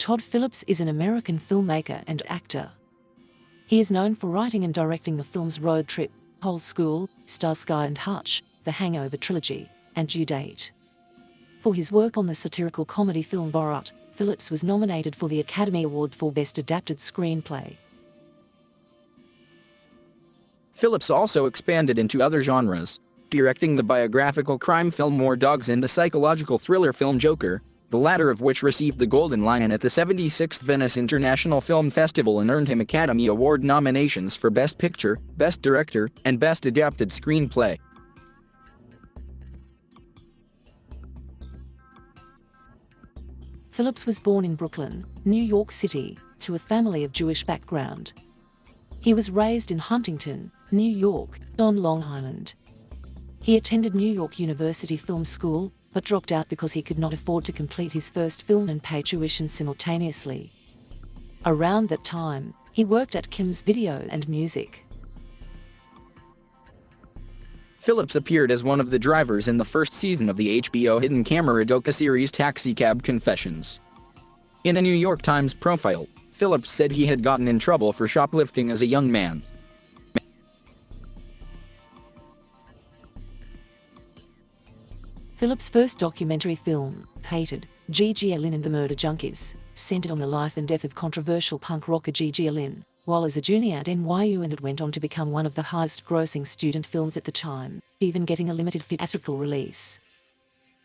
Todd Phillips is an American filmmaker and actor. He is known for writing and directing the films Road Trip, Old School, Starsky and Hutch, The Hangover Trilogy, and Due Date. For his work on the satirical comedy film Borat, Phillips was nominated for the Academy Award for Best Adapted Screenplay. Phillips also expanded into other genres, directing the biographical crime film War Dogs and the psychological thriller film Joker, the latter of which received the Golden Lion at the 76th Venice International Film Festival and earned him Academy Award nominations for Best Picture, Best Director, and Best Adapted Screenplay. Phillips was born in Brooklyn, New York City, to a family of Jewish background. He was raised in Huntington, New York, on Long Island. He attended New York University Film School, but dropped out because he could not afford to complete his first film and pay tuition simultaneously. Around that time, he worked at Kim's Video and Music. Phillips appeared as one of the drivers in the first season of the HBO hidden camera docuseries Taxicab Confessions. In a New York Times profile, Phillips said he had gotten in trouble for shoplifting as a young man. Phillips' first documentary film, Hated, Gigi Allen and the Murder Junkies, centered on the life and death of controversial punk rocker Gigi Allen, while as a junior at NYU, and it went on to become one of the highest-grossing student films at the time, even getting a limited theatrical release.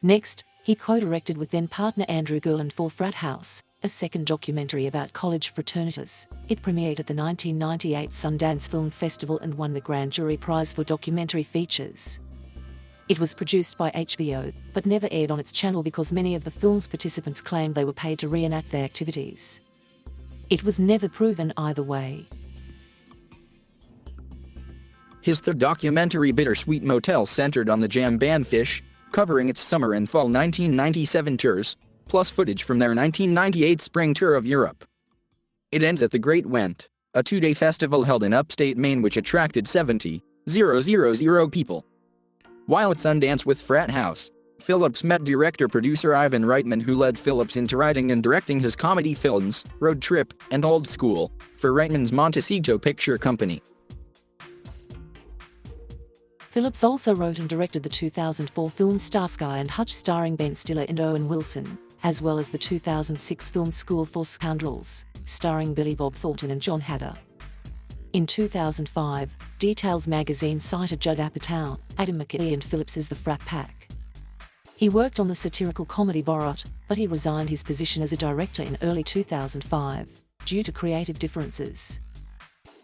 Next, he co-directed with then-partner Andrew Gerland for Frat House, a second documentary about college fraternities. It premiered at the 1998 Sundance Film Festival and won the Grand Jury Prize for Documentary Features. It was produced by HBO, but never aired on its channel because many of the film's participants claimed they were paid to reenact their activities. It was never proven either way. His third documentary, Bittersweet Motel, centered on the jam band Phish, covering its summer and fall 1997 tours, plus footage from their 1998 spring tour of Europe. It ends at the Great Went, a two-day festival held in upstate Maine which attracted 70,000 people. While at Sundance with Frat House, Phillips met director-producer Ivan Reitman, who led Phillips into writing and directing his comedy films, Road Trip and Old School, for Reitman's Montecito Picture Company. Phillips also wrote and directed the 2004 film Starsky and Hutch starring Ben Stiller and Owen Wilson, as well as the 2006 film School for Scoundrels, starring Billy Bob Thornton and John Hader. In 2005, Details magazine cited Judd Apatow, Adam McKay and Phillips as the Frat Pack. He worked on the satirical comedy Borat, but he resigned his position as a director in early 2005, due to creative differences.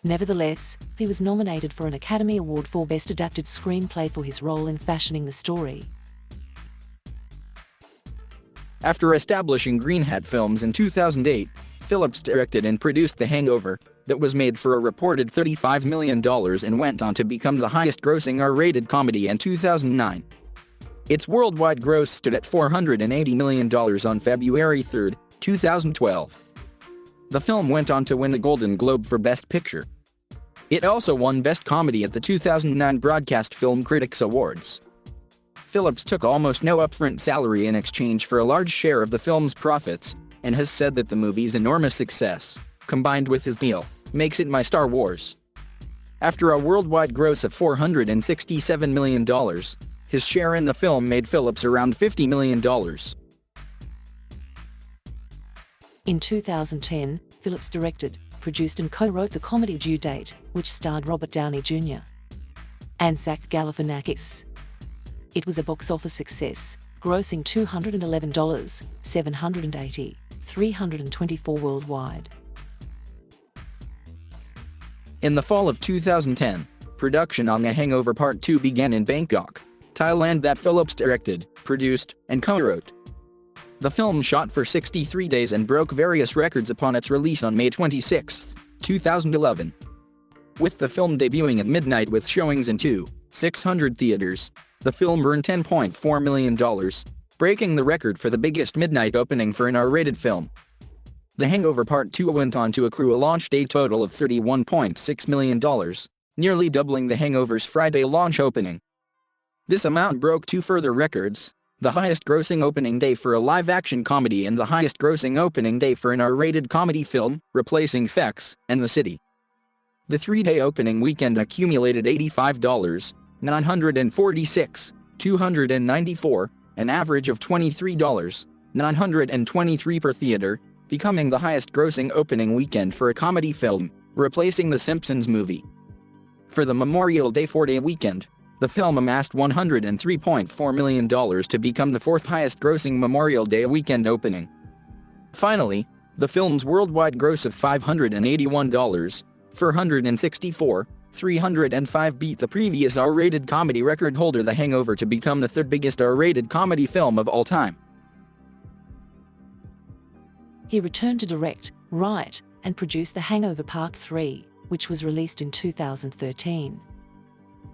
Nevertheless, he was nominated for an Academy Award for Best Adapted Screenplay for his role in fashioning the story. After establishing Green Hat Films in 2008, Phillips directed and produced The Hangover, that was made for a reported $35 million and went on to become the highest-grossing R-rated comedy in 2009. Its worldwide gross stood at $480 million on February 3, 2012. The film went on to win the Golden Globe for Best Picture. It also won Best Comedy at the 2009 Broadcast Film Critics Awards. Phillips took almost no upfront salary in exchange for a large share of the film's profits, and has said that the movie's enormous success, combined with his deal, makes it my Star Wars. After a worldwide gross of $467 million, his share in the film made Phillips around $50 million. In 2010, Phillips directed, produced and co-wrote the comedy Due Date, which starred Robert Downey Jr. and Zach Galifianakis. It was a box office success, grossing $211, $780, $324 worldwide. In the fall of 2010, production on The Hangover Part 2 began in Bangkok, Thailand, that Phillips directed, produced, and co-wrote. The film shot for 63 days and broke various records upon its release on May 26, 2011. With the film debuting at midnight with showings in 600 theaters, the film earned $10.4 million, breaking the record for the biggest midnight opening for an R-rated film. The Hangover Part 2 went on to accrue a launch day total of $31.6 million, nearly doubling The Hangover's Friday launch opening. This amount broke two further records, the highest-grossing opening day for a live-action comedy and the highest-grossing opening day for an R-rated comedy film, replacing Sex and the City. The three-day opening weekend accumulated $85,946, $294, an average of $23,923 per theater, becoming the highest-grossing opening weekend for a comedy film, replacing The Simpsons movie. For the Memorial Day 4-day weekend, the film amassed $103.4 million to become the fourth highest-grossing Memorial Day weekend opening. Finally, the film's worldwide gross of $581, $464,305 beat the previous R-rated comedy record holder The Hangover to become the third biggest R-rated comedy film of all time. He returned to direct, write, and produce The Hangover Part 3, which was released in 2013.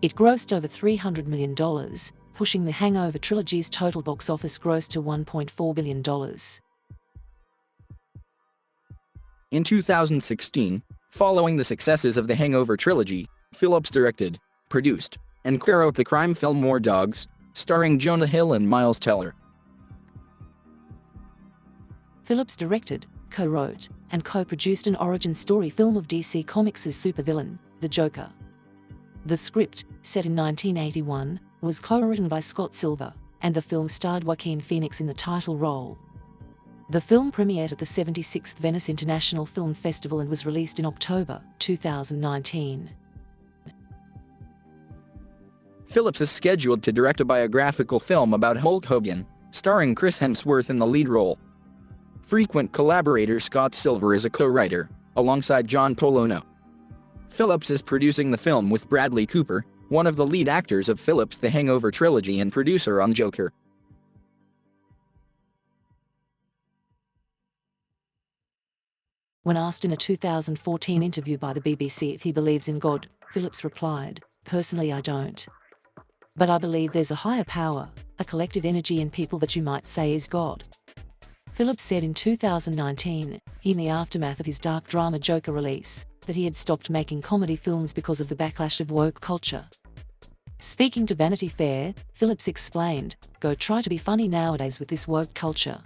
It grossed over $300 million, pushing The Hangover trilogy's total box office gross to $1.4 billion. In 2016, following the successes of the Hangover trilogy, Phillips directed, produced, and co-wrote the crime film War Dogs, starring Jonah Hill and Miles Teller. Phillips directed, co-wrote, and co-produced an origin story film of DC Comics' supervillain, the Joker. The script, set in 1981, was co-written by Scott Silver, and the film starred Joaquin Phoenix in the title role. The film premiered at the 76th Venice International Film Festival and was released in October 2019. Phillips is scheduled to direct a biographical film about Hulk Hogan, starring Chris Hemsworth in the lead role. Frequent collaborator Scott Silver is a co-writer, alongside John Polono. Phillips is producing the film with Bradley Cooper, one of the lead actors of Phillips' The Hangover trilogy and producer on Joker. When asked in a 2014 interview by the BBC if he believes in God, Phillips replied, "Personally, I don't. But I believe there's a higher power, a collective energy in people that you might say is God." Phillips said in 2019, in the aftermath of his dark drama Joker release, that he had stopped making comedy films because of the backlash of woke culture. Speaking to Vanity Fair, Phillips explained, "Go try to be funny nowadays with this woke culture.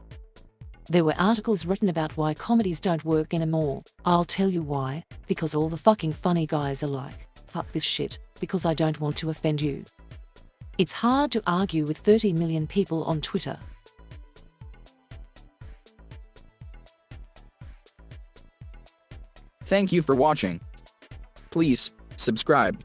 There were articles written about why comedies don't work anymore. I'll tell you why, because all the fucking funny guys are like, fuck this shit, because I don't want to offend you." It's hard to argue with 30 million people on Twitter. Thank you for watching. Please subscribe.